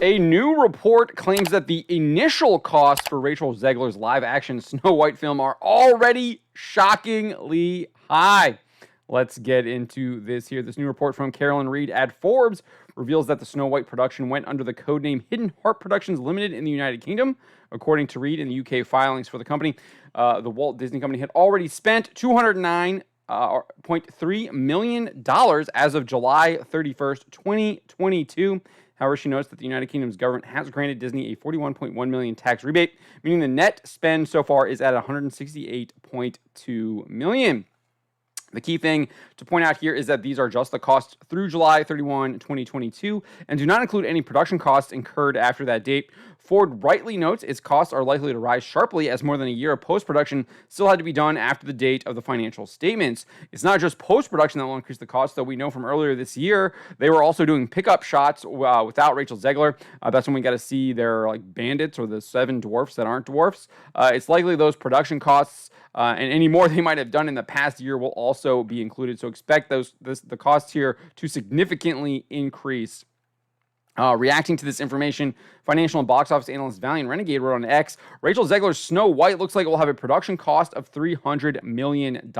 A new report claims that the initial costs for Rachel Zegler's live-action Snow White film are already shockingly high. Let's get into this here. This new report from Carolyn Reed at Forbes reveals that the Snow White production went under the codename Hidden Heart Productions Limited in the United Kingdom. According to Reed, in the UK filings for the company, the Walt Disney Company had already spent $209.3 million as of July 31st, 2022. However, she notes that the United Kingdom's government has granted Disney a $41.1 million tax rebate, meaning the net spend so far is at $168.2 million. The key thing to point out here is that these are just the costs through July 31, 2022, and do not include any production costs incurred after that date. Ford rightly notes its costs are likely to rise sharply as more than a year of post-production still had to be done after the date of the financial statements. It's not just post-production that will increase the cost, though we know from earlier this year they were also doing pickup shots without Rachel Zegler. That's when we got to see their bandits or the 7 dwarfs that aren't dwarfs. It's likely those production costs and any more they might have done in the past year will also be included. So expect the costs here to significantly increase. Reacting to this information, financial and box office analyst Valiant Renegade wrote on X, Rachel Zegler's Snow White looks like it will have a production cost of $300 million.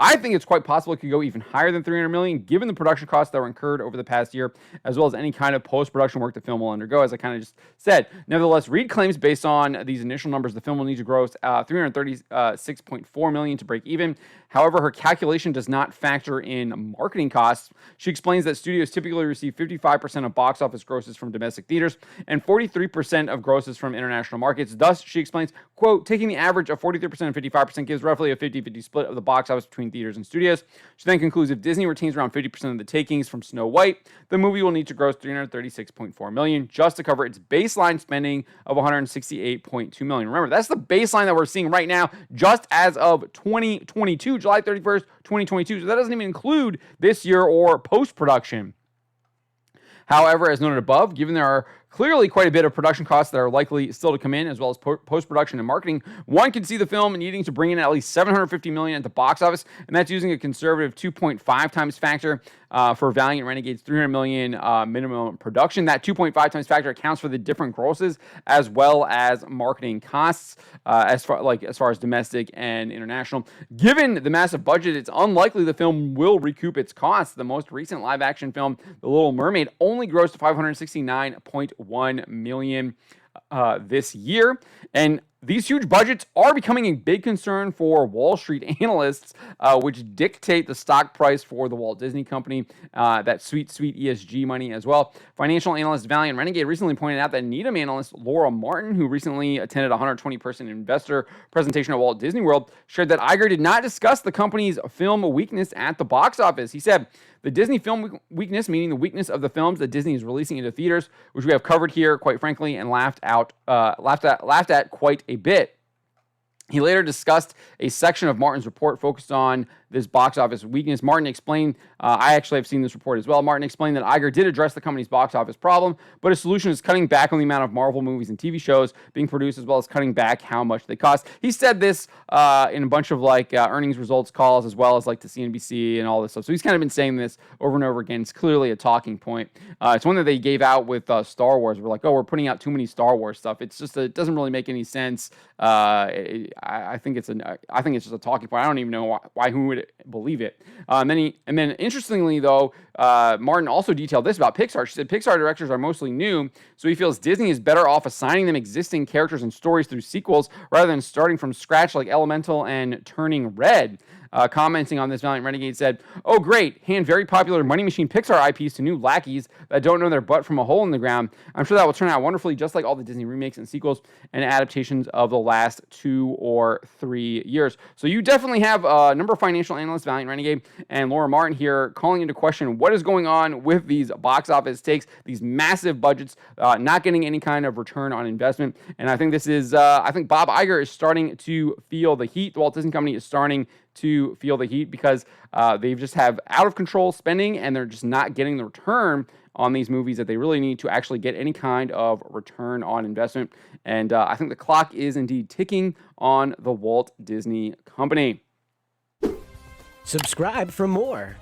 I think it's quite possible it could go even higher than $300 million, given the production costs that were incurred over the past year, as well as any kind of post-production work the film will undergo, as I kind of just said. Nevertheless, Reed claims based on these initial numbers, the film will need to gross $336.4 million to break even. However, her calculation does not factor in marketing costs. She explains that studios typically receive 55% of box office grosses from domestic theaters and 43% of grosses from international markets. Thus, she explains, quote, taking the average of 43% and 55% gives roughly a 50-50 split of the box office between theaters and studios. She then concludes if Disney retains around 50% of the takings from Snow White, the movie will need to gross $336.4 million just to cover its baseline spending of $168.2 million. Remember, that's the baseline that we're seeing right now just as of 2022, July 31st, 2022. So that doesn't even include this year or post-production. However, as noted above, given there are clearly quite a bit of production costs that are likely still to come in, as well as post-production and marketing, one can see the film needing to bring in at least $750 million at the box office, and that's using a conservative 2.5 times factor for Valiant Renegade's $300 million minimum production. That 2.5 times factor accounts for the different grosses as well as marketing costs as far as domestic and international. Given the massive budget, it's unlikely the film will recoup its costs. The most recent live-action film, The Little Mermaid, only grossed $569.1 million this year, and these huge budgets are becoming a big concern for Wall Street analysts, which dictate the stock price for the Walt Disney Company, that sweet ESG money as well. Financial analyst Valiant Renegade recently pointed out that Needham analyst Laura Martin, who recently attended a 120-person investor presentation at Walt Disney World, shared that Iger did not discuss the company's film weakness at the box office. He said, the Disney film weakness, meaning the weakness of the films that Disney is releasing into theaters, which we have covered here, quite frankly, and laughed at quite a bit. He later discussed a section of Martin's report focused on this box office weakness. Martin explained, I actually have seen this report as well. Martin explained that Iger did address the company's box office problem, but his solution is cutting back on the amount of Marvel movies and TV shows being produced, as well as cutting back how much they cost. He said this in a bunch of earnings results calls, as well as to CNBC and all this stuff. So he's kind of been saying this over and over again. It's clearly a talking point. It's one that they gave out with Star Wars. We're like, oh, we're putting out too many Star Wars stuff. It's just it doesn't really make any sense. I think it's just a talking point. I don't even know why who would believe it. And then interestingly though, Martin also detailed this about Pixar. She said Pixar directors are mostly new, so he feels Disney is better off assigning them existing characters and stories through sequels rather than starting from scratch like Elemental and Turning Red. Commenting on this, Valiant Renegade said, oh great, hand very popular Money Machine Pixar IPs to new lackeys that don't know their butt from a hole in the ground. I'm sure that will turn out wonderfully, just like all the Disney remakes and sequels and adaptations of the last 2 or 3 years. So you definitely have a number of financial analysts, Valiant Renegade and Laura Martin here, calling into question what is going on with these box office takes, these massive budgets, not getting any kind of return on investment. And I think this is, I think Bob Iger is starting to feel the heat. The Walt Disney Company is starting to feel the heat because they just have out of control spending and they're just not getting the return on these movies that they really need to actually get any kind of return on investment. And I think the clock is indeed ticking on the Walt Disney Company. Subscribe for more.